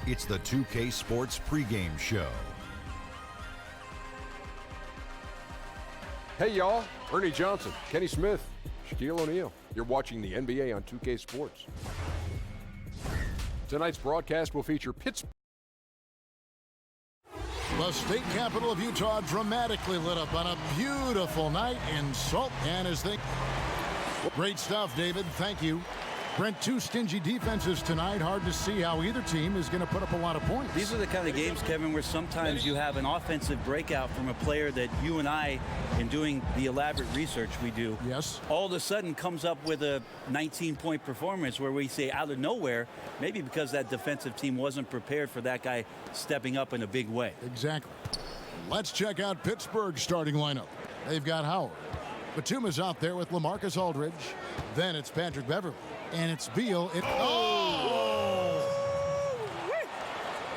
It's the 2K Sports pregame show. Hey y'all, Ernie Johnson, Kenny Smith, Shaquille O'Neal. You're watching the NBA on 2K Sports. Tonight's broadcast will feature Pittsburgh. The state capital of Utah dramatically lit up on a beautiful night in Salt. And as they... Great stuff, David. Thank you. Brent, two stingy defenses tonight. Hard to see how either team is going to put up a lot of points. These are the kind of games, Kevin, where sometimes you have an offensive breakout from a player that you and I, in doing the elaborate research we do, yes, all of a sudden comes up with a 19-point performance where we say out of nowhere, maybe because that defensive team wasn't prepared for that guy stepping up in a big way. Exactly. Let's check out Pittsburgh's starting lineup. They've got Howard. Batum is out there with LaMarcus Aldridge. Then it's Patrick Beverley. And it's Beal.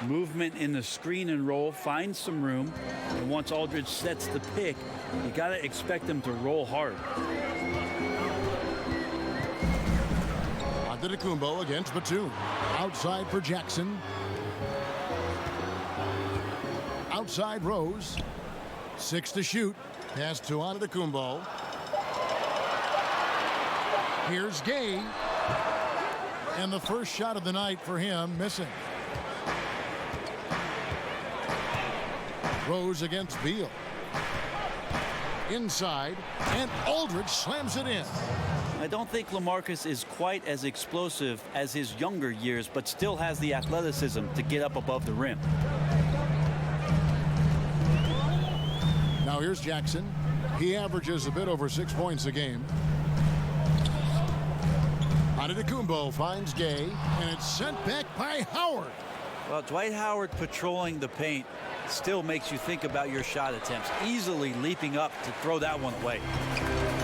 Movement in the screen and roll, finds some room, and once Aldridge sets the pick, you got to expect him to roll hard. Antetokounmpo against Batum. Outside for Jackson. Outside Rose. 6 to shoot. Pass to Antetokounmpo. Here's Gay. And the first shot of the night for him, missing. Rose against Beal. Inside, and Aldridge slams it in. I don't think LaMarcus is quite as explosive as his younger years, but still has the athleticism to get up above the rim. Now here's Jackson. He averages a bit over 6 points a game. Antetokounmpo finds Gay, and it's sent back by Howard. Well, Dwight Howard patrolling the paint still makes you think about your shot attempts, easily leaping up to throw that one away.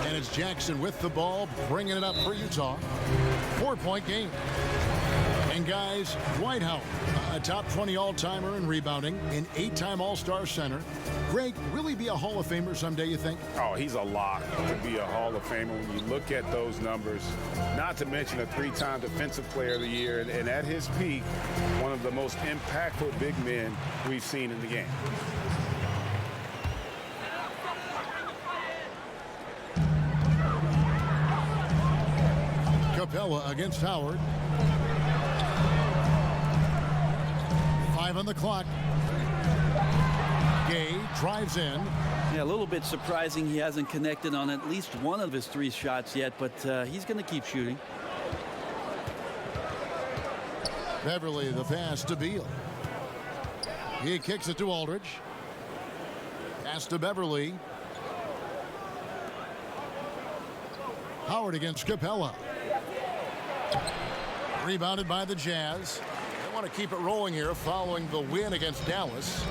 And it's Jackson with the ball, bringing it up for Utah. 4-point game. And guys, Dwight Howard, a top 20 all-timer in rebounding, an 8-time All-Star center. Greg, really be a Hall of Famer someday, you think? Oh, he's a lock to be a Hall of Famer when you look at those numbers. Not to mention a 3-time Defensive Player of the Year, and at his peak, one of the most impactful big men we've seen in the game. Capella against Howard. 5 on the clock. Gay drives in. Yeah, a little bit surprising he hasn't connected on at least one of his 3 shots yet, but he's going to keep shooting. Beverley, the pass to Beal. He kicks it to Aldridge. Pass to Beverley. Howard against Capella. Rebounded by the Jazz. They want to keep it rolling here following the win against Dallas.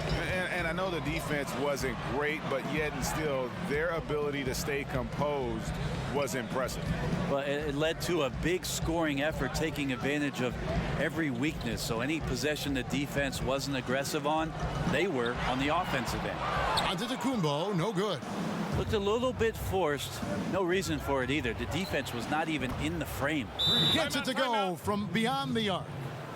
And I know the defense wasn't great, but yet and still their ability to stay composed was impressive. Well, it led to a big scoring effort, taking advantage of every weakness. So any possession the defense wasn't aggressive on, they were on the offensive end. Antetokounmpo, no good. Looked a little bit forced. No reason for it either. The defense was not even in the frame. Gets it to go from beyond the arc.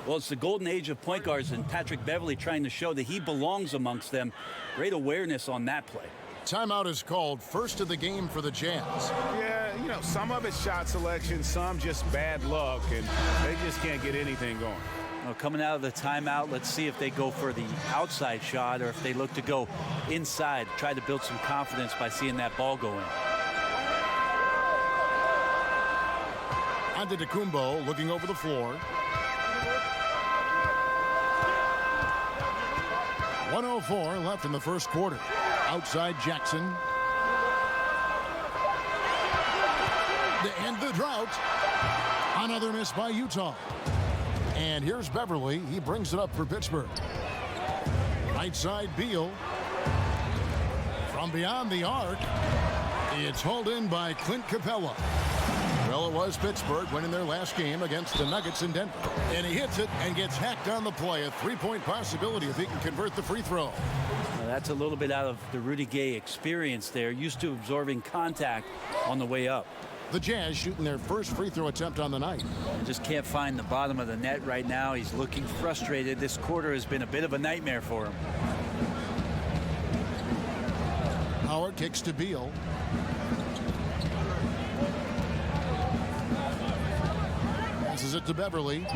Well, it's the golden age of point guards, and Patrick Beverley trying to show that he belongs amongst them. Great awareness on that play. Timeout is called, first of the game for the Jazz. Yeah, you know, some of it's shot selection, some just bad luck, and they just can't get anything going. Well, coming out of the timeout, let's see if they go for the outside shot or if they look to go inside, try to build some confidence by seeing that ball go in. Antetokounmpo looking over the floor. 1:04 left in the first quarter. Outside Jackson. To end the drought. Another miss by Utah. And here's Beverley. He brings it up for Pittsburgh. Right side Beal. From beyond the arc. It's hauled in by Clint Capella. Well, it was Pittsburgh winning their last game against the Nuggets in Denver. And he hits it and gets hacked on the play. A three-point possibility if he can convert the free throw. Well, that's a little bit out of the Rudy Gay experience there. Used to absorbing contact on the way up. The Jazz shooting their first free throw attempt on the night. Just can't find the bottom of the net right now. He's looking frustrated. This quarter has been a bit of a nightmare for him. Howard kicks to Beal. Passes it to Beverly.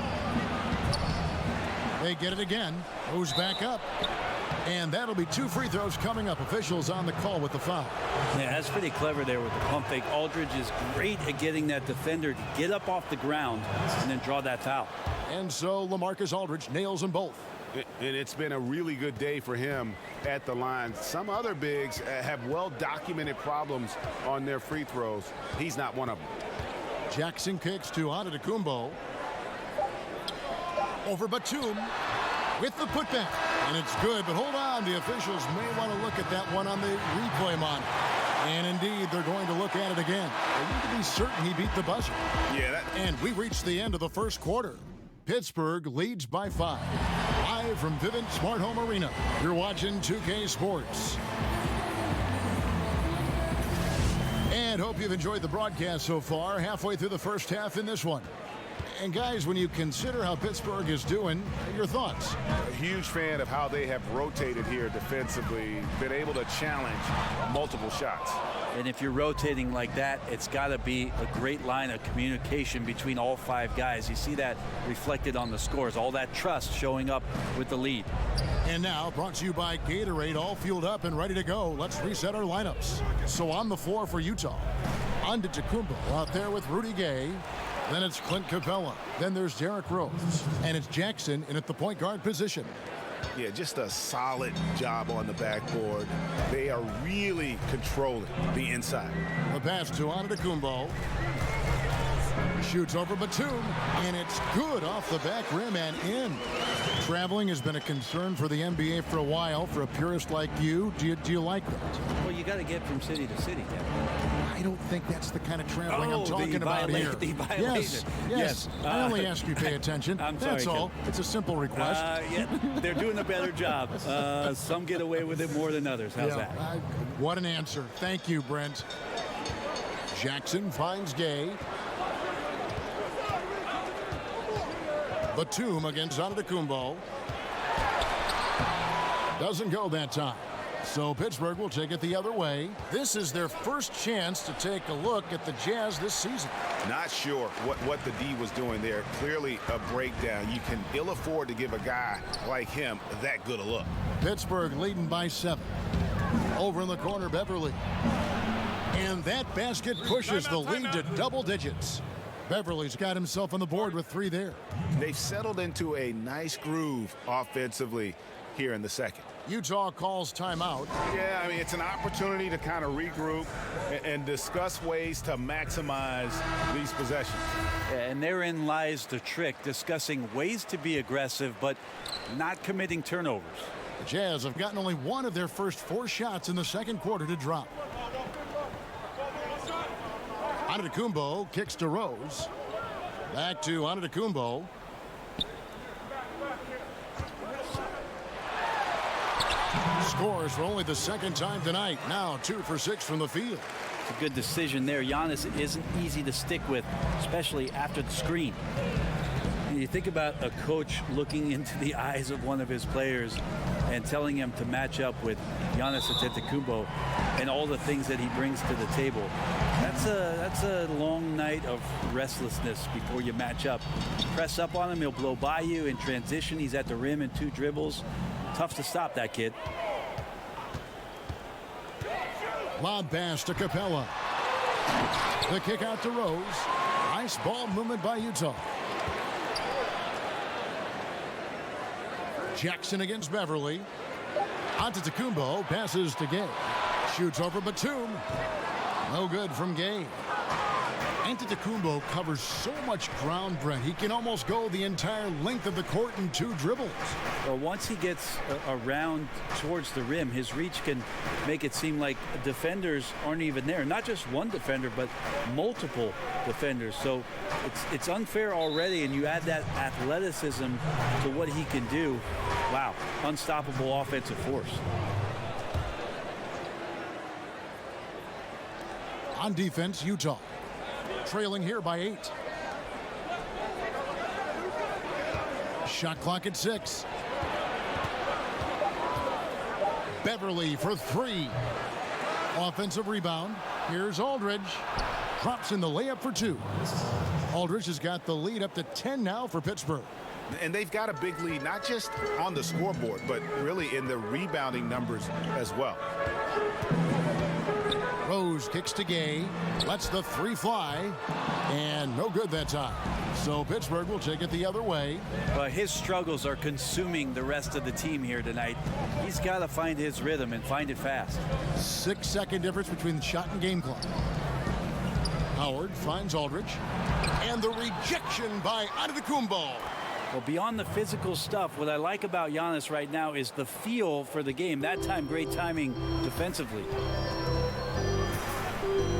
They get it again. Moves back up. And that'll be 2 free throws coming up. Officials on the call with the foul. Yeah, that's pretty clever there with the pump fake. Aldridge is great at getting that defender to get up off the ground and then draw that foul. And so LaMarcus Aldridge nails them both. And it's been a really good day for him at the line. Some other bigs have well-documented problems on their free throws. He's not one of them. Jackson kicks to Antetokounmpo. Over Batum with the putback. And it's good, but hold on. The officials may want to look at that one on the replay monitor. And indeed, they're going to look at it again. They need to be certain he beat the buzzer. Yeah. And we reached the end of the first quarter. Pittsburgh leads by 5. Live from Vivint Smart Home Arena. You're watching 2K Sports. And hope you've enjoyed the broadcast so far. Halfway through the first half in this one. And guys, when you consider how Pittsburgh is doing, your thoughts? A huge fan of how they have rotated here defensively, been able to challenge multiple shots. And if you're rotating like that, it's got to be a great line of communication between all 5 guys. You see that reflected on the scores, all that trust showing up with the lead. And now, brought to you by Gatorade, all fueled up and ready to go. Let's reset our lineups. So on the floor for Utah, Antetokounmpo out there with Rudy Gay. Then it's Clint Capella. Then there's Derrick Rose. And it's Jackson in at the point guard position. Yeah, just a solid job on the backboard. They are really controlling the inside. The pass to Antetokounmpo. Shoots over Batum, and it's good off the back rim and in. Traveling has been a concern for the NBA for a while. For a purist like you, do you like that? Well, you got to get from city to city, Kevin. I don't think that's the kind of traveling I'm talking about here. Yes. I only ask you pay attention. I'm sorry, that's all. Kevin. It's a simple request. Yeah, they're doing a better job. Some get away with it more than others. How's that? What an answer. Thank you, Brent. Jackson finds Gay. Batum against Antetokounmpo. Doesn't go that time. So Pittsburgh will take it the other way. This is their first chance to take a look at the Jazz this season. Not sure what the D was doing there. Clearly a breakdown. You can ill afford to give a guy like him that good a look. Pittsburgh leading by 7. Over in the corner, Beverly. And that basket pushes the lead to double digits. Beverly's got himself on the board with 3 there. They've settled into a nice groove offensively here in the second. Utah calls timeout. Yeah, I mean, it's an opportunity to kind of regroup and discuss ways to maximize these possessions. And therein lies the trick, discussing ways to be aggressive, but not committing turnovers. The Jazz have gotten only 1 of their first 4 shots in the second quarter to drop. Antetokounmpo kicks to Rose. Back to Antetokounmpo. Scores for only the second time tonight. Now 2 for 6 from the field. It's a good decision there. Giannis isn't easy to stick with, especially after the screen. And you think about a coach looking into the eyes of one of his players and telling him to match up with Giannis Antetokounmpo and all the things that he brings to the table. That's a long night of restlessness before you match up. Press up on him, he'll blow by you in transition. He's at the rim in 2 dribbles. Tough to stop that kid. Lob pass to Capella. The kick out to Rose. Nice ball movement by Utah. Jackson against Beverly. Antetokounmpo passes to Gay. Shoots over Batum. No good from Gay. Antetokounmpo covers so much ground, Brent. He can almost go the entire length of the court in 2 dribbles. Well, once he gets around towards the rim, his reach can make it seem like defenders aren't even there. Not just one defender, but multiple defenders. So it's unfair already, and you add that athleticism to what he can do. Wow, unstoppable offensive force. On defense, Utah trailing here by 8. Shot clock at 6. Beverly for 3. Offensive rebound. Here's Aldridge. Drops in the layup for 2. Aldridge has got the lead up to 10 now for Pittsburgh. And they've got a big lead, not just on the scoreboard, but really in the rebounding numbers as well. Rose kicks to Gay, lets the 3 fly, and no good that time. So Pittsburgh will take it the other way. Well, his struggles are consuming the rest of the team here tonight. He's got to find his rhythm and find it fast. 6-second difference between the shot and game clock. Howard finds Aldridge, and the rejection by Antetokounmpo. Well, beyond the physical stuff, what I like about Giannis right now is the feel for the game. That time, great timing defensively.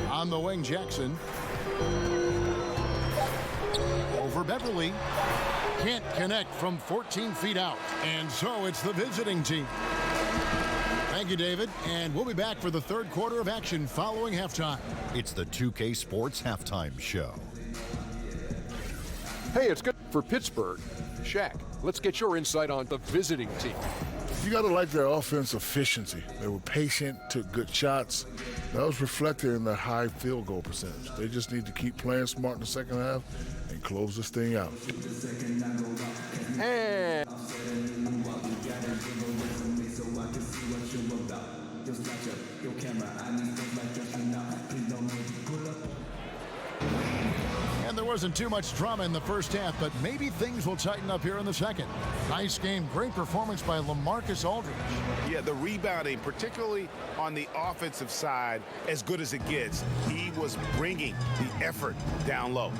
On the wing, Jackson. Over Beverly. Can't connect from 14 feet out. And so it's the visiting team. Thank you, David. And we'll be back for the 3rd quarter of action following halftime. It's the 2K Sports Halftime Show. Hey, it's good for Pittsburgh. Shaq, let's get your insight on the visiting team. You got to like their offense efficiency. They were patient, took good shots. That was reflected in their high field goal percentage. They just need to keep playing smart in the second half and close this thing out. And And there wasn't too much drama in the first half, but maybe things will tighten up here in the second. Nice game, great performance by LaMarcus Aldridge. Yeah, the rebounding, particularly on the offensive side, as good as it gets. He was bringing the effort down low.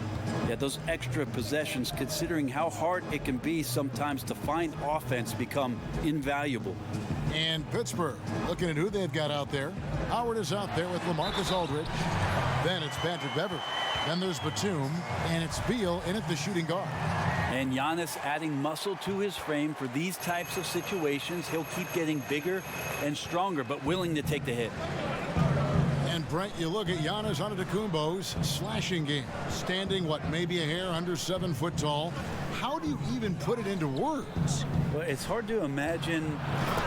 Yeah, those extra possessions, considering how hard it can be sometimes to find offense, become invaluable. And Pittsburgh, looking at who they've got out there. Howard is out there with LaMarcus Aldridge. Then it's Patrick Beverly. Then there's Batum, and it's Beal in at the shooting guard. And Giannis adding muscle to his frame for these types of situations. He'll keep getting bigger and stronger, but willing to take the hit. And Brent, you look at Giannis Antetokounmpo's slashing game. Standing, maybe a hair under 7 foot tall. How do you even put it into words? Well, it's hard to imagine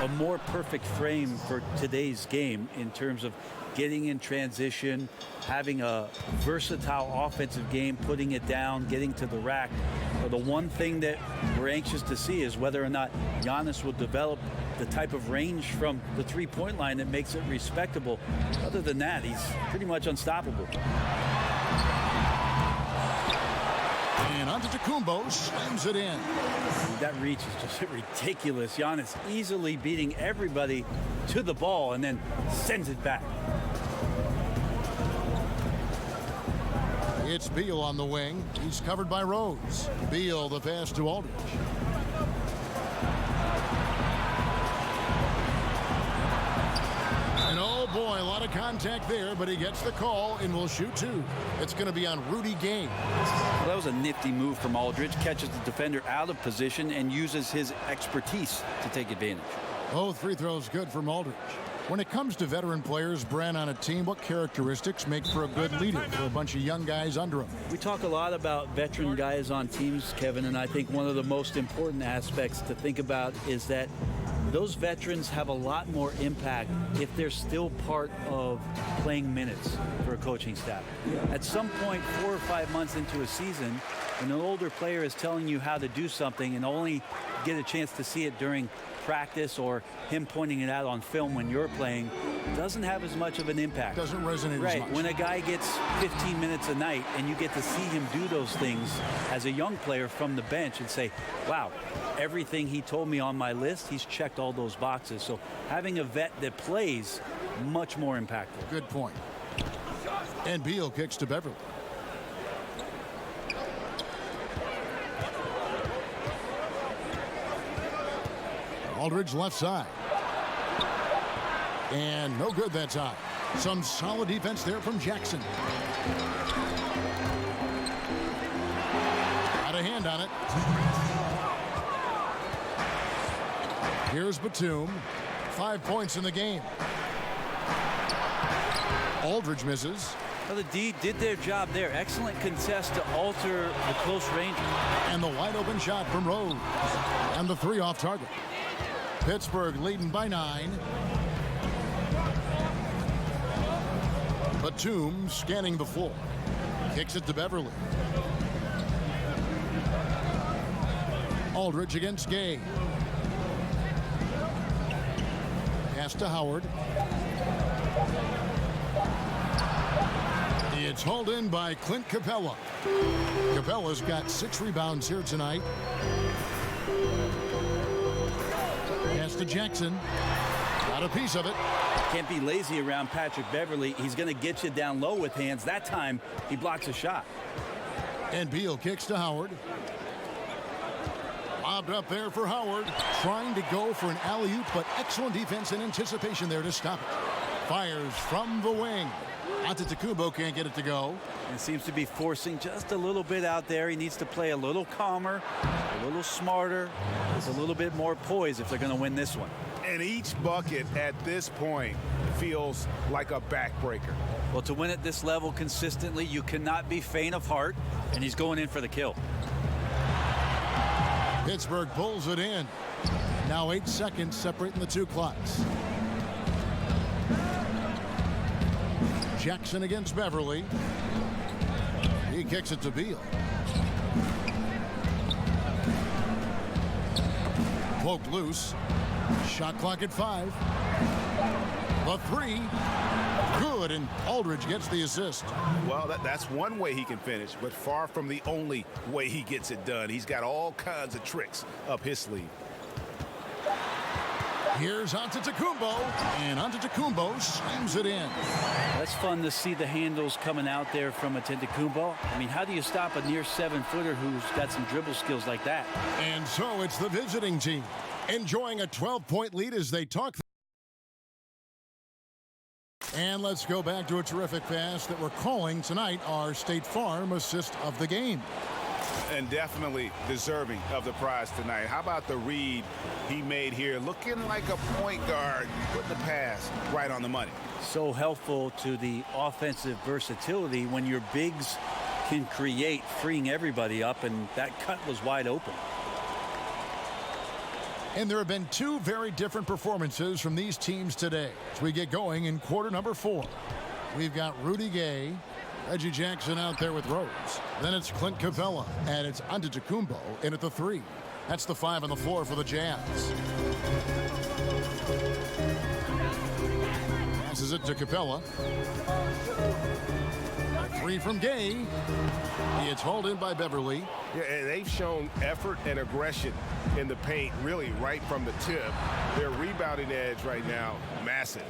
a more perfect frame for today's game in terms of getting in transition, having a versatile offensive game, putting it down, getting to the rack. But the one thing that we're anxious to see is whether or not Giannis will develop the type of range from the three-point line that makes it respectable. Other than that, he's pretty much unstoppable. And Antetokounmpo slams it in. That reach is just ridiculous. Giannis easily beating everybody to the ball and then sends it back. It's Beal on the wing. He's covered by Rose. Beal the pass to Aldridge. And oh boy, a lot of contact there, but he gets the call and will shoot 2. It's going to be on Rudy Gay. Well, that was a nifty move from Aldridge. Catches the defender out of position and uses his expertise to take advantage. Both free throws good from Aldridge. When it comes to veteran players, Brent, on a team, what characteristics make for a good leader for a bunch of young guys under him? We talk a lot about veteran guys on teams, Kevin, and I think one of the most important aspects to think about is that those veterans have a lot more impact if they're still part of playing minutes for a coaching staff. At some point, 4 or 5 months into a season, when an older player is telling you how to do something and only get a chance to see it during practice or him pointing it out on film when you're playing, doesn't have as much of an impact. Doesn't resonate right. as much. When a guy gets 15 minutes a night and you get to see him do those things as a young player from the bench and say, wow, everything he told me on my list, he's checked all those boxes. So having a vet that plays, much more impactful. Good point. And Beal kicks to Beverly. Aldridge left side. And no good that time. Some solid defense there from Jackson. Got a hand on it. Here's Batum. 5 points in the game. Aldridge misses. Well, the D did their job there. Excellent contest to alter the close range. And the wide open shot from Rose. And the three off target. Pittsburgh leading by 9. Batum scanning the floor. Kicks it to Beverly. Aldridge against Gay. Pass to Howard. It's hauled in by Clint Capella. Capella's got 6 rebounds here tonight. Pass to Jackson. Got a piece of it. Can't be lazy around Patrick Beverly. He's going to get you down low with hands. That time, he blocks a shot. And Beal kicks to Howard. Lobbed up there for Howard. Trying to go for an alley-oop, but excellent defense and anticipation there to stop it. Fires from the wing. Antetokounmpo can't get it to go. And seems to be forcing just a little bit out there. He needs to play a little calmer, a little smarter, with a little bit more poise if they're going to win this one. And each bucket at this point feels like a backbreaker. Well, to win at this level consistently, you cannot be faint of heart, and he's going in for the kill. Pittsburgh pulls it in. Now 8 seconds separating the two clocks. Jackson against Beverly. He kicks it to Beal. Poked loose. Shot clock at 5. The 3. Good, and Aldridge gets the assist. Well, that's one way he can finish, but far from the only way he gets it done. He's got all kinds of tricks up his sleeve. Here's Antetokounmpo, and Antetokounmpo slams it in. That's fun to see the handles coming out there from Antetokounmpo. I mean, how do you stop a near 7-footer who's got some dribble skills like that? And so it's the visiting team enjoying a 12-point lead as they talk. And let's go back to a terrific pass that we're calling tonight our State Farm assist of the game. And definitely deserving of the prize tonight. How about the read he made here? Looking like a point guard, putting the pass right on the money. So helpful to the offensive versatility when your bigs can create, freeing everybody up, and that cut was wide open. And there have been 2 very different performances from these teams today as we get going in quarter number 4. We've got Rudy Gay, Reggie Jackson out there with Rose. Then it's Clint Capella, and it's Antetokounmpo in at the 3. That's the 5 on the floor for the Jazz. Passes it to Capella. 3 from Gay. It's hauled in by Beverly. Yeah, and they've shown effort and aggression in the paint, really right from the tip. Their rebounding edge right now, massive.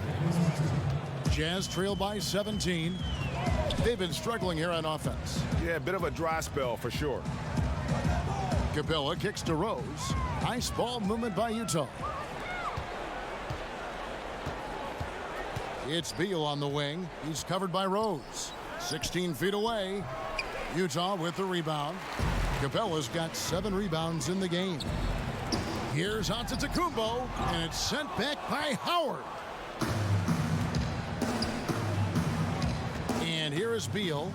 Jazz trail by 17. They've been struggling here on offense. Yeah, a bit of a dry spell for sure. Capella kicks to Rose. Nice ball movement by Utah. It's Beal on the wing. He's covered by Rose. 16 feet away. Utah with the rebound. Capella's got 7 rebounds in the game. Here's Antetokounmpo, and it's sent back by Howard. And here is Beal.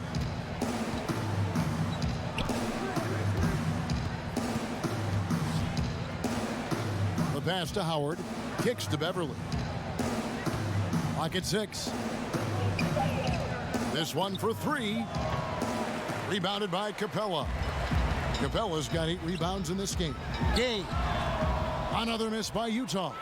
The pass to Howard. Kicks to Beverly. Clock at 6. This one for 3. Rebounded by Capella. Capella's got 8 rebounds in this game. Gay. Another miss by Utah.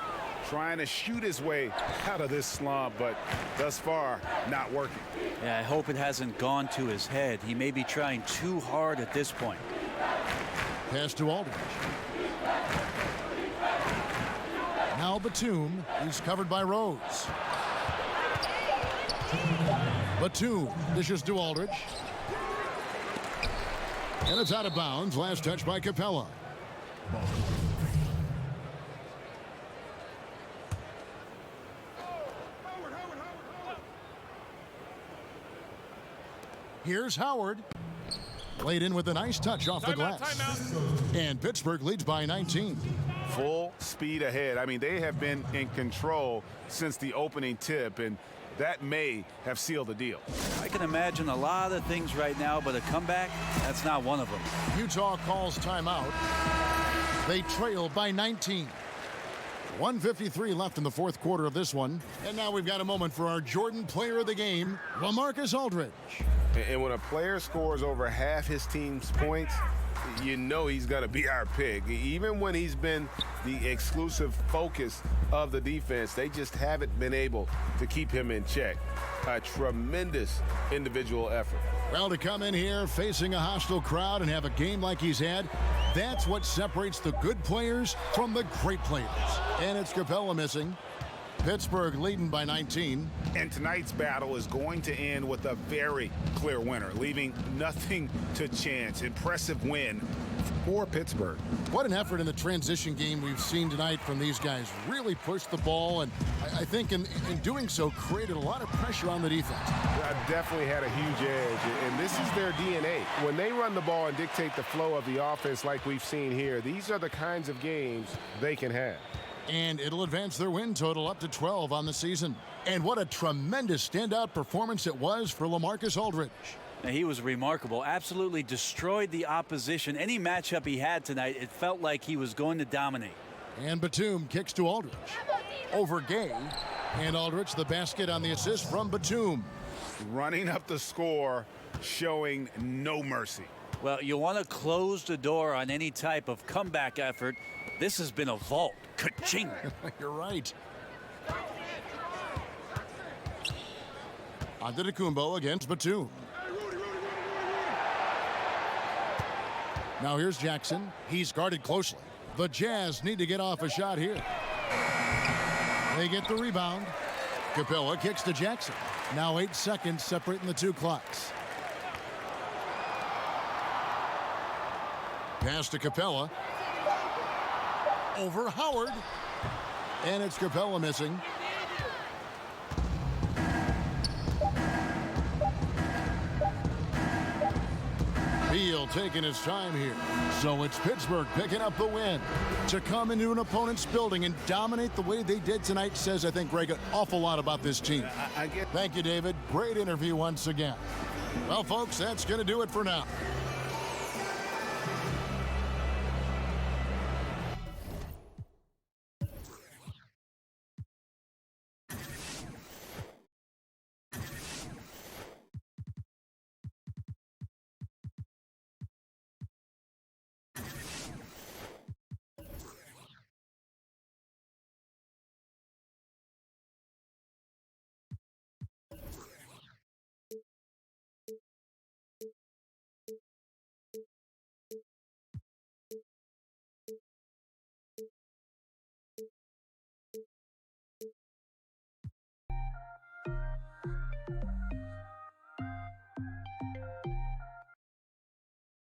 Trying to shoot his way out of this slump, but thus far, not working. Yeah, I hope it hasn't gone to his head. He may be trying too hard at this point. Pass to Aldridge. Now Batum. He's covered by Rose. Batum dishes to Aldridge. And it's out of bounds. Last touch by Capella. Here's Howard. Laid in with a nice touch off the glass. And Pittsburgh leads by 19. Full speed ahead. I mean, they have been in control since the opening tip, and that may have sealed the deal. I can imagine a lot of things right now, but a comeback, that's not one of them. Utah calls timeout. They trail by 19. 1:53 left in the fourth quarter of this one. And now we've got a moment for our Jordan player of the game, LaMarcus Aldridge. And when a player scores over half his team's points, you know he's going to be our pick. Even when he's been the exclusive focus of the defense, they just haven't been able to keep him in check. A tremendous individual effort. Well, to come in here facing a hostile crowd and have a game like he's had, that's what separates the good players from the great players. And it's Capella missing. Pittsburgh leading by 19. And tonight's battle is going to end with a very clear winner, leaving nothing to chance. Impressive win for Pittsburgh. What an effort in the transition game we've seen tonight from these guys. Really pushed the ball, and I think in doing so created a lot of pressure on the defense. Definitely had a huge edge, and this is their DNA. When they run the ball and dictate the flow of the offense like we've seen here, these are the kinds of games they can have. And it'll advance their win total up to 12 on the season. And what a tremendous standout performance it was for LaMarcus Aldridge. Now, he was remarkable, absolutely destroyed the opposition. Any matchup he had tonight, it felt like he was going to dominate. And Batum kicks to Aldridge. Over Gay. And Aldridge the basket on the assist from Batum. Running up the score, showing no mercy. Well, you want to close the door on any type of comeback effort. This has been a vault. Ka-ching. You're right. Antetokounmpo against Batum. Now here's Jackson. He's guarded closely. The Jazz need to get off a shot here. They get the rebound. Capella kicks to Jackson. Now 8 seconds separating the two clocks. Pass to Capella. Over Howard. And it's Capella missing. Beal taking his time here. So it's Pittsburgh picking up the win. To come into an opponent's building and dominate the way they did tonight says, I think, Greg, an awful lot about this team. Thank you, David. Great interview once again. Well, folks, that's going to do it for now.